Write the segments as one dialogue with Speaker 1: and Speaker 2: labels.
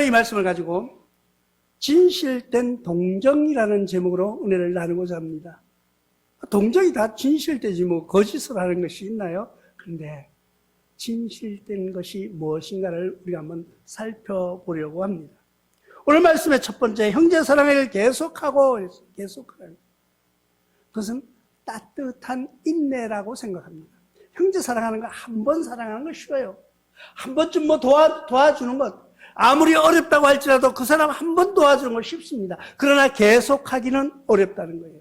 Speaker 1: 이 말씀을 가지고 진실된 동정이라는 제목으로 은혜를 나누고자 합니다. 동정이 다 진실되지 뭐 거짓을 하는 것이 있나요? 그런데 진실된 것이 무엇인가를 우리가 한번 살펴보려고 합니다. 오늘 말씀의 첫 번째, 형제 사랑을 계속하고 계속하는 그것은 따뜻한 인내라고 생각합니다. 형제 사랑하는 거 한 번 사랑하는 거 쉬워요. 한 번쯤 뭐 도와주는 것, 아무리 어렵다고 할지라도 그 사람 한 번 도와주는 거 쉽습니다. 그러나 계속하기는 어렵다는 거예요.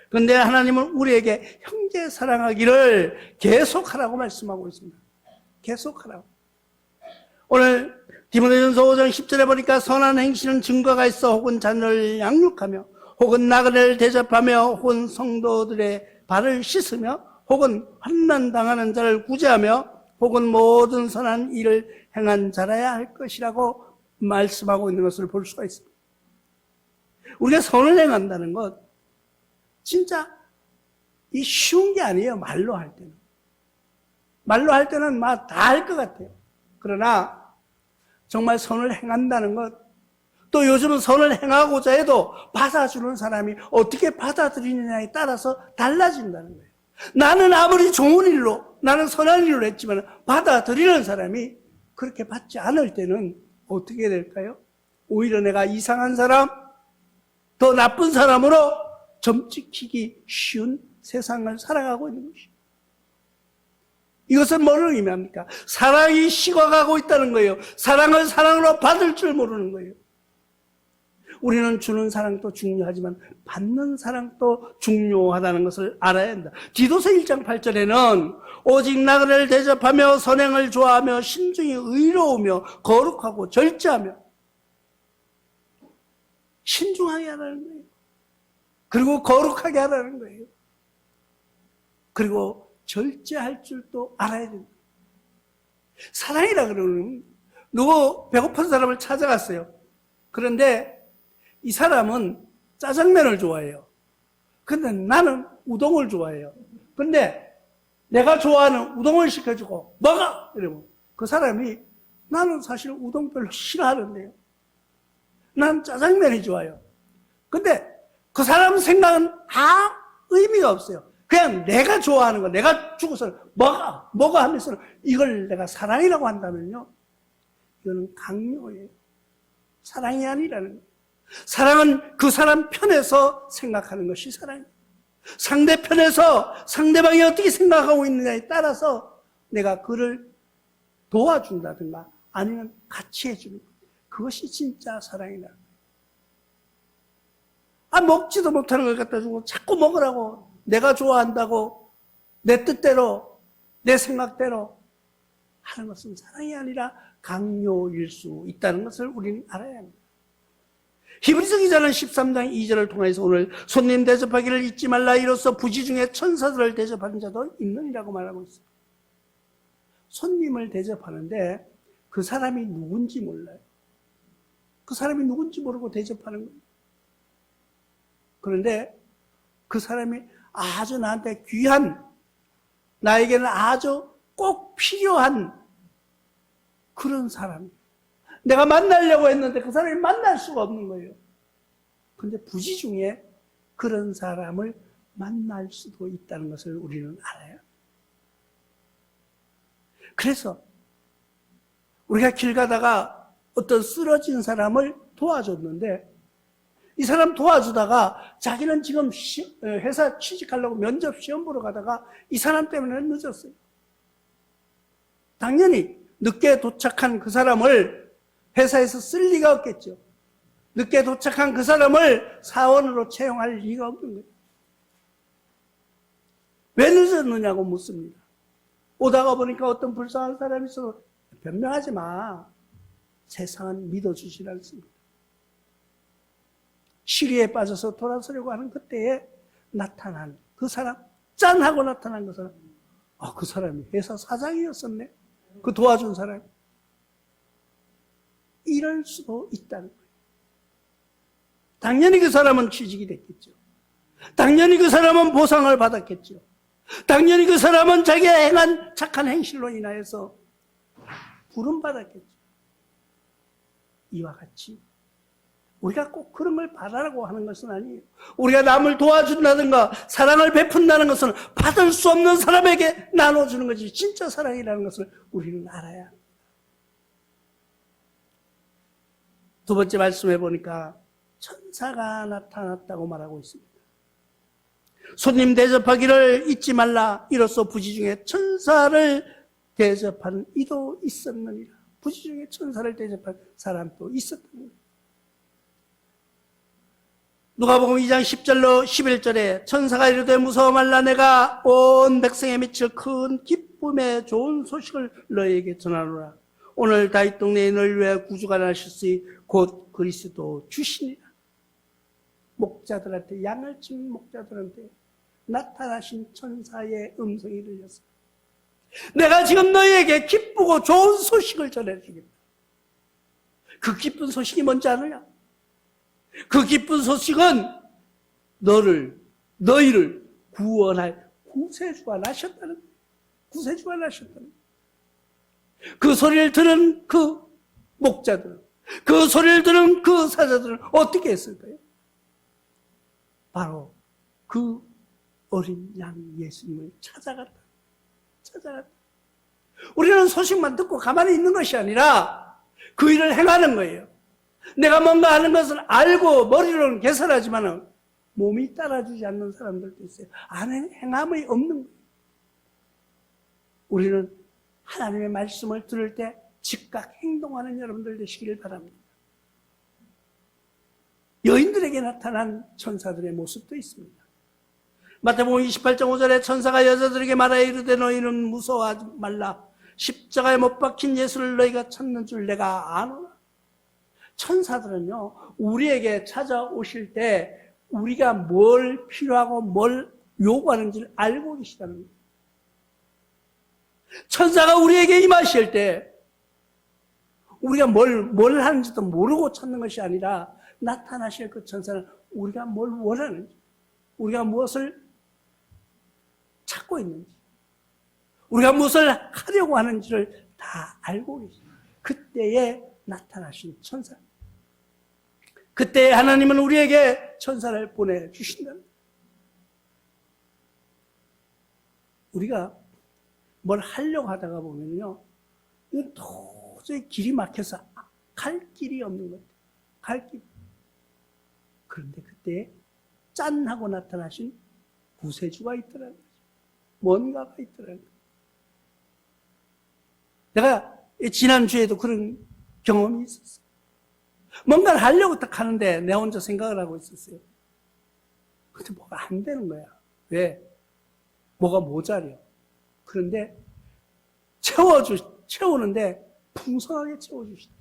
Speaker 1: 그런데 하나님은 우리에게 형제 사랑하기를 계속하라고 말씀하고 있습니다. 계속하라고. 오늘 디모데전서 5장 10절에 보니까 선한 행실은 증거가 있어 혹은 자녀를 양육하며 혹은 나그네를 대접하며 혹은 성도들의 발을 씻으며 혹은 환난 당하는 자를 구제하며 혹은 모든 선한 일을 행한 자라야 할 것이라고 말씀하고 있는 것을 볼 수가 있습니다. 우리가 선을 행한다는 것 진짜 이 쉬운 게 아니에요. 말로 할 때는. 말로 할 때는 막 다 할 것 같아요. 그러나 정말 선을 행한다는 것, 또 요즘은 선을 행하고자 해도 받아주는 사람이 어떻게 받아들이느냐에 따라서 달라진다는 거예요. 나는 아무리 좋은 일로, 나는 선한 일로 했지만 받아들이는 사람이 그렇게 받지 않을 때는 어떻게 될까요? 오히려 내가 이상한 사람, 더 나쁜 사람으로 점찍히기 쉬운 세상을 살아가고 있는 것이죠. 이것은 뭐를 의미합니까? 사랑이 식어가고 있다는 거예요. 사랑을 사랑으로 받을 줄 모르는 거예요. 우리는 주는 사랑도 중요하지만 받는 사랑도 중요하다는 것을 알아야 한다. 디도서 1장 8절에는 오직 나그네를 대접하며 선행을 좋아하며 신중히 의로우며 거룩하고 절제하며 신중하게 하라는 거예요. 그리고 거룩하게 하라는 거예요. 그리고 절제할 줄도 알아야 된다. 사랑이라 그러면 누구 배고픈 사람을 찾아갔어요. 그런데 이 사람은 짜장면을 좋아해요. 근데 나는 우동을 좋아해요. 근데 내가 좋아하는 우동을 시켜주고 먹어! 이러면 그 사람이 나는 사실 우동 별로 싫어하는데요. 난 짜장면이 좋아요. 근데 그 사람 생각은 의미가 없어요. 그냥 내가 좋아하는 거, 내가 주고서 먹어 하면서 이걸 내가 사랑이라고 한다면요. 이거는 강요예요. 사랑이 아니라는 거예요. 사랑은 그 사람 편에서 생각하는 것이 사랑이에요. 상대편에서 상대방이 어떻게 생각하고 있느냐에 따라서 내가 그를 도와준다든가 아니면 같이 해주는 것. 그것이 진짜 사랑이다. 먹지도 못하는 걸 갖다 주고 자꾸 먹으라고 내가 좋아한다고 내 뜻대로 내 생각대로 하는 것은 사랑이 아니라 강요일 수 있다는 것을 우리는 알아야 합니다. 히브리서 기자는 13장 2절을 통해서 오늘 손님 대접하기를 잊지 말라 이로써 부지 중에 천사들을 대접하는 자도 있느니라고 말하고 있습니다. 손님을 대접하는데 그 사람이 누군지 몰라요. 그 사람이 누군지 모르고 대접하는 거예요. 그런데 그 사람이 아주 나한테 귀한, 나에게는 아주 꼭 필요한 그런 사람. 내가 만나려고 했는데 그 사람이 만날 수가 없는 거예요. 그런데 부지 중에 그런 사람을 만날 수도 있다는 것을 우리는 알아요. 그래서 우리가 길 가다가 어떤 쓰러진 사람을 도와줬는데 이 사람 도와주다가 자기는 지금 회사 취직하려고 면접 시험 보러 가다가 이 사람 때문에 늦었어요. 당연히 늦게 도착한 그 사람을 회사에서 쓸 리가 없겠죠. 늦게 도착한 그 사람을 사원으로 채용할 리가 없는 거예요. 왜 늦었느냐고 묻습니다. 오다가 보니까 어떤 불쌍한 사람이 있어서 변명하지 마. 세상은 믿어주질 않습니다. 시리에 빠져서 돌아서려고 하는 그때에 나타난 그 사람, 짠! 하고 나타난 그 사람. 그 사람이 회사 사장이었었네. 그 도와준 사람. 이럴 수도 있다는 거예요. 당연히 그 사람은 취직이 됐겠죠. 당연히 그 사람은 보상을 받았겠죠. 당연히 그 사람은 자기가 행한 착한 행실로 인하여서 부름받았겠죠. 이와 같이 우리가 꼭 그런 걸 바라라고 하는 것은 아니에요. 우리가 남을 도와준다든가 사랑을 베푼다는 것은 받을 수 없는 사람에게 나눠주는 것이 진짜 사랑이라는 것을 우리는 알아야 합니다. 두 번째 말씀해 보니까 천사가 나타났다고 말하고 있습니다. 손님 대접하기를 잊지 말라. 이로써 부지 중에 천사를 대접하는 이도 있었느니라. 부지 중에 천사를 대접한 사람도 있었느니라. 누가복음 2장 10절로 11절에 천사가 이르되 무서워 말라. 내가 온 백성에 미칠 큰 기쁨의 좋은 소식을 너희에게 전하노라. 오늘 다윗 동네에 너희를 위하여 구주가 나셨으니 곧 그리스도 주시니라. 목자들한테, 양을 치는 목자들한테 나타나신 천사의 음성이 들렸어요. 내가 지금 너희에게 기쁘고 좋은 소식을 전해주겠다. 그 기쁜 소식이 뭔지 아느냐? 그 기쁜 소식은 너희를 구원할 구세주가 나셨다는 거예요. 구세주가 나셨다는 거예요. 그 소리를 들은 그 목자들은, 그 소리를 들은 그 사자들은 어떻게 했을까요? 바로 그 어린 양 예수님을 찾아갔다. 우리는 소식만 듣고 가만히 있는 것이 아니라 그 일을 행하는 거예요. 내가 뭔가 하는 것을 알고 머리로는 개설하지만 몸이 따라주지 않는 사람들도 있어요. 행함이 없는 거예요. 우리는 하나님의 말씀을 들을 때 즉각 행동하는 여러분들 되시기를 바랍니다. 여인들에게 나타난 천사들의 모습도 있습니다. 마태복음 28장 5절에 천사가 여자들에게 말하여 이르되 너희는 무서워하지 말라. 십자가에 못 박힌 예수를 너희가 찾는 줄 내가 아노라. 천사들은요, 우리에게 찾아오실 때 우리가 뭘 필요하고 뭘 요구하는지를 알고 계시다는 거예요. 천사가 우리에게 임하실 때 우리가 뭘 하는지도 모르고 찾는 것이 아니라 나타나실 그 천사는 우리가 뭘 원하는지, 우리가 무엇을 찾고 있는지, 우리가 무엇을 하려고 하는지를 다 알고 계십니다. 그때에 나타나신 천사. 그때 하나님은 우리에게 천사를 보내주신다. 우리가 뭘 하려고 하다가 보면요, 이건 도저히 길이 막혀서 갈 길이 없는 것 같아요. 갈 길. 그런데 그때 짠 하고 나타나신 구세주가 있더라는 거죠. 뭔가가 있더라는 거죠. 내가 지난주에도 그런 경험이 있었어요. 뭔가를 하려고 딱 하는데 내 혼자 생각을 하고 있었어요. 근데 뭐가 안 되는 거야. 왜? 뭐가 모자려. 그런데 채우는데 풍성하게 채워주시다.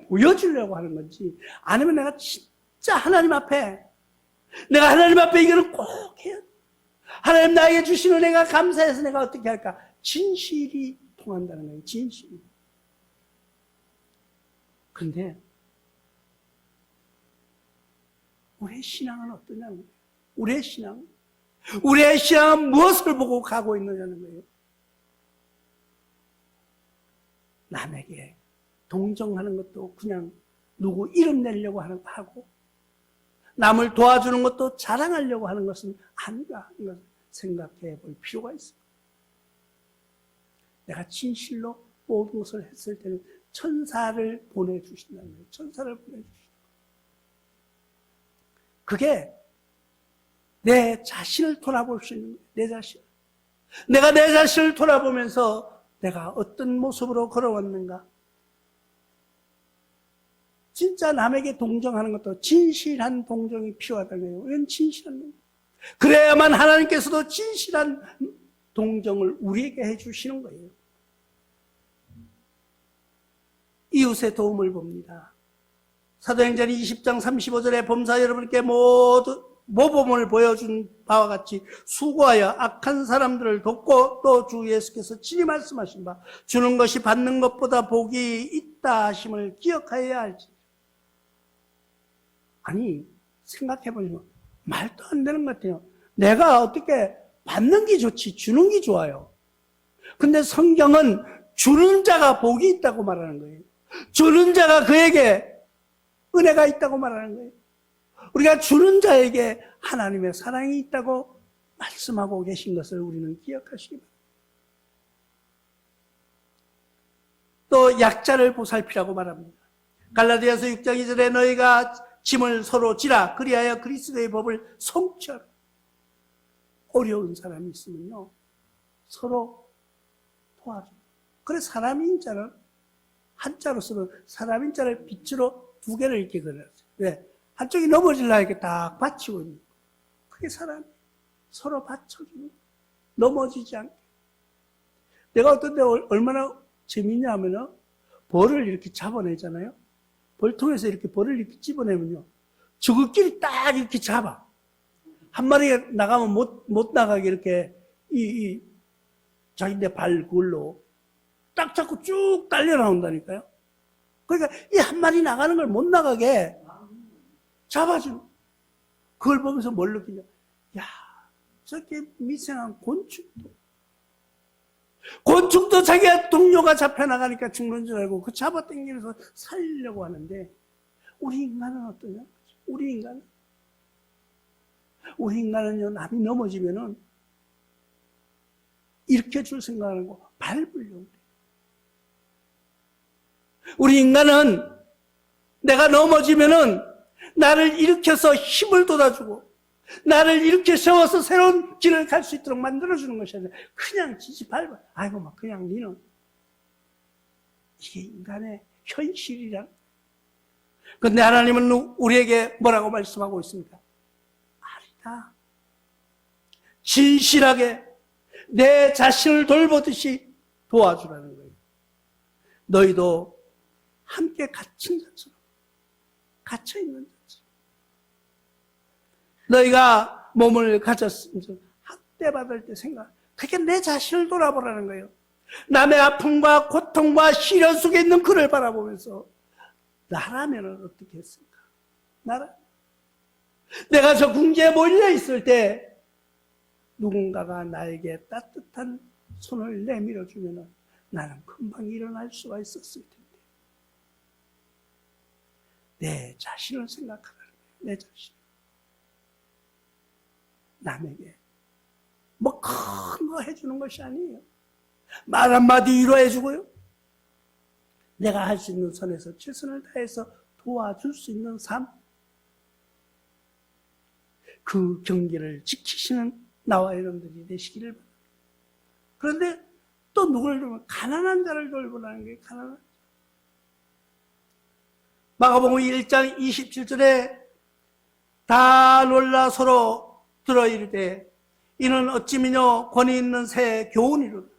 Speaker 1: 보여주려고 하는 건지, 아니면 내가 진짜 하나님 앞에, 내가 하나님 앞에 이거는 꼭 해야 돼. 하나님 나에게 주신 은혜가 감사해서 내가 어떻게 할까? 진실이 통한다는 거예요. 진실이. 그런데 우리의 신앙은 어떠냐는 거예요. 우리의 신앙은 무엇을 보고 가고 있느냐는 거예요. 남에게 동정하는 것도 그냥 누구 이름 내려고 하고, 남을 도와주는 것도 자랑하려고 하는 것은 아닌가 하는 것을 생각해 볼 필요가 있습니다. 내가 진실로 모든 것을 했을 때는 천사를 보내주신다는 거예요. 천사를 보내주신다. 그게 내 자신을 돌아볼 수 있는 거예요. 내 자신. 내가 내 자신을 돌아보면서 내가 어떤 모습으로 걸어왔는가. 진짜 남에게 동정하는 것도 진실한 동정이 필요하다는 거예요. 왜 진실한 동정? 그래야만 하나님께서도 진실한 동정을 우리에게 해주시는 거예요. 이웃의 도움을 봅니다. 사도행전 20장 35절에 범사 여러분께 모범을 보여준 바와 같이 수고하여 악한 사람들을 돕고, 또 주 예수께서 친히 말씀하신 바 주는 것이 받는 것보다 복이 있다 하심을 기억하여야 할지. 아니, 생각해보면 말도 안 되는 것 같아요. 내가 어떻게 받는 게 좋지 주는 게 좋아요. 근데 성경은 주는 자가 복이 있다고 말하는 거예요. 주는 자가 그에게 은혜가 있다고 말하는 거예요. 우리가 주는 자에게 하나님의 사랑이 있다고 말씀하고 계신 것을 우리는 기억하시기 바랍니다. 또 약자를 보살피라고 말합니다. 갈라디아서 6장 2절에 너희가 짐을 서로 지라 그리하여 그리스도의 법을 성취하라. 어려운 사람이 있으면요, 서로 도와줘. 그래, 사람인 자는 한자로 쓰면 사람인 자를 빛으로 두 개를 이렇게 그려놨어요. 왜? 한쪽이 넘어질라 이렇게 딱 받치고 있는. 그게 사람이 서로 받쳐주는, 넘어지지 않게. 내가 어떤 데 얼마나 재밌냐 하면은 벌을 이렇게 잡아내잖아요. 벌통에서 이렇게 벌을 이렇게 집어내면요, 저것끼리 딱 이렇게 잡아. 한 마리가 나가면 못 나가게 이렇게 자기네 발 그걸로 딱 잡고 쭉 달려 나온다니까요. 그러니까 이 한 마리 나가는 걸 못 나가게 잡아주는. 그걸 보면서 뭘 느끼냐? 야, 저렇게 미생한 곤충도 자기가 동료가 잡혀나가니까 죽는 줄 알고 그 잡아당기면서 살리려고 하는데, 우리 인간은 어떠냐? 우리 인간은요, 남이 넘어지면은 일으켜줄 생각하는 거 밟으려고 그래. 우리 인간은 내가 넘어지면은 나를 일으켜서 힘을 돋아주고, 나를 일으켜 세워서 새로운 길을 갈 수 있도록 만들어주는 것이 아니라 그냥 지지 밟아. 아이고, 막 그냥 니는. 이게 인간의 현실이란. 그런데 하나님은 우리에게 뭐라고 말씀하고 있습니까? 아니다. 진실하게 내 자신을 돌보듯이 도와주라는 거예요. 너희도 함께 갇힌 자처럼, 갇혀있는 자처럼. 너희가 몸을 가졌으면 학대받을 때 그게 내 자신을 돌아보라는 거예요. 남의 아픔과 고통과 시련 속에 있는 그를 바라보면서 나라면 어떻게 했을까? 내가 저 궁지에 몰려 있을 때 누군가가 나에게 따뜻한 손을 내밀어 주면 나는 금방 일어날 수가 있었을 텐데. 내 자신을 생각하라는 거예요. 내 자신. 남에게 뭐 큰 거 해주는 것이 아니에요. 말 한마디 위로해주고요, 내가 할 수 있는 선에서 최선을 다해서 도와줄 수 있는 삶, 그 경계를 지키시는 나와 여러분들이 되시기를 바랍니다. 그런데 또 누구를 돌보면 가난한 자를 돌보라는 게 가난한 자. 마가복음 1장 27절에 다 놀라 서로 들어 이르되 이는 어찌미뇨 권위 있는 새 교훈이로다.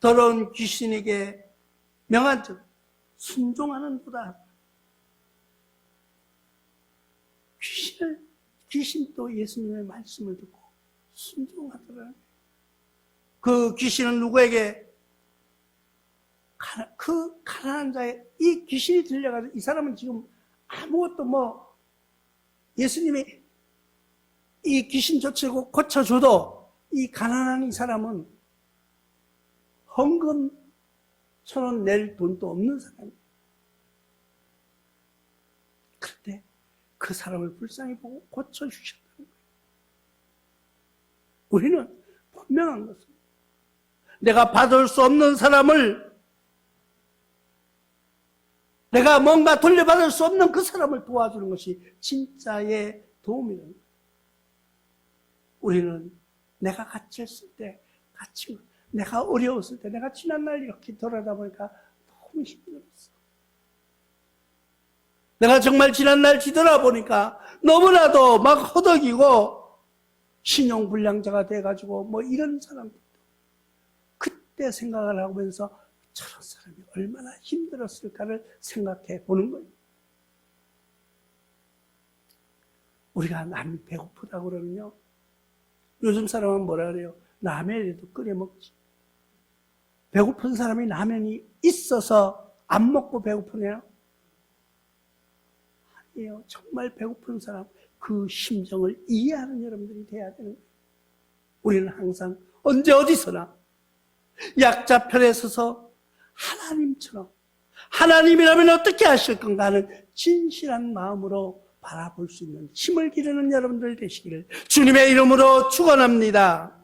Speaker 1: 더러운 귀신에게 명한 즉 순종하는 보다. 귀신도 예수님의 말씀을 듣고 순종하더라고요. 그 귀신은 누구에게? 그 가난한 자의 이 귀신이 들려가지고 이 사람은 지금 아무것도 예수님이 이 귀신 고쳐줘도 이 가난한 이 사람은 헌금 1,000원 낼 돈도 없는 사람이에요. 그런데 그 사람을 불쌍히 보고 고쳐주셨다는 거예요. 우리는 분명한 것은 내가 받을 수 없는 사람을, 내가 뭔가 돌려받을 수 없는 그 사람을 도와주는 것이 진짜의 도움이라는 거예요. 우리는 내가 갇혔을 때, 내가 어려웠을 때, 내가 지난날 이렇게 돌아다 보니까 너무 힘들었어. 내가 정말 지난날 뒤돌아보니까 너무나도 막 허덕이고 신용불량자가 돼가지고 이런 사람들도 그때 생각을 하면서 저런 사람이 얼마나 힘들었을까를 생각해 보는 거예요. 우리가 남이 배고프다고 그러면요, 요즘 사람은 뭐라 그래요? 라면이라도 끓여 먹지. 배고픈 사람이 라면이 있어서 안 먹고 배고프네요? 아니에요. 정말 배고픈 사람, 그 심정을 이해하는 여러분들이 돼야 되는 거예요. 우리는 항상 언제 어디서나 약자 편에 서서 하나님처럼, 하나님이라면 어떻게 하실 건가 하는 진실한 마음으로 바라볼 수 있는 힘을 기르는 여러분들 되시기를 주님의 이름으로 축원합니다.